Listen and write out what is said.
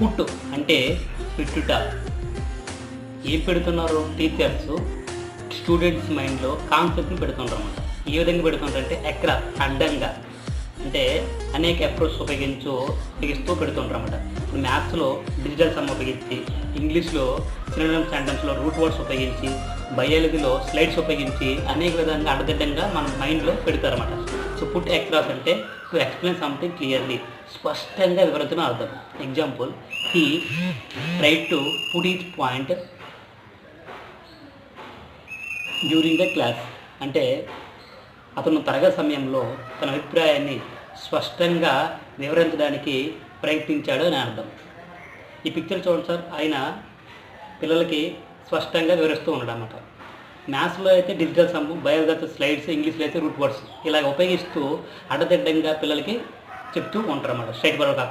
Put అంటే పెట్టుట. ఏం పెడుతున్నారు టీచర్స్ స్టూడెంట్స్ మైండ్లో కాన్సెప్ట్ని పెడుతుంటారు అన్నమాట. ఏ విధంగా పెడుతుంటారంటే ఎక్కడ అడ్డంగా, అంటే అనేక అప్రోచ్ ఉపయోగిస్తూ పెడుతుంటారు అన్నమాట. ఇప్పుడు మ్యాథ్స్లో డిజిటల్ సమ్ ఉపయోగించి, ఇంగ్లీష్లో సినోనిమ్ సెంటెన్స్లో రూట్ వర్డ్స్ ఉపయోగించి, బయాలజీలో స్లైడ్స్ ఉపయోగించి అనేక విధంగా అడ్డదిడ్డంగా మన మైండ్లో పెడతారన్నమాట. సో పుట్ అక్రాస్ అంటే టు ఎక్స్ప్లెయిన్ సంథింగ్ క్లియర్లీ, స్పష్టంగా వివరించడం అర్థం. Example, he tried to put each point during the class, అంటే అతను తరగతి సమయంలో తన అభిప్రాయాన్ని స్పష్టంగా వివరించడానికి ప్రయత్నించాడు అని అర్థం. ఈ పిక్చర్ చూడండి సార్, ఆయన పిల్లలకి స్పష్టంగా వివరిస్తూ ఉన్నాడు అన్నమాట. మ్యాథ్స్లో అయితే డిజిటల్ సమ్, బయాలజీ స్లైడ్స్, ఇంగ్లీష్లో అయితే రూట్ వర్డ్స్ ఇలా ఉపయోగిస్తూ అడ్డదిడ్డంగా పిల్లలకి చెప్తూ ఉంటారు అన్నమాట, స్ట్రైట్ ఫార్వర్డ్ కాకుండా.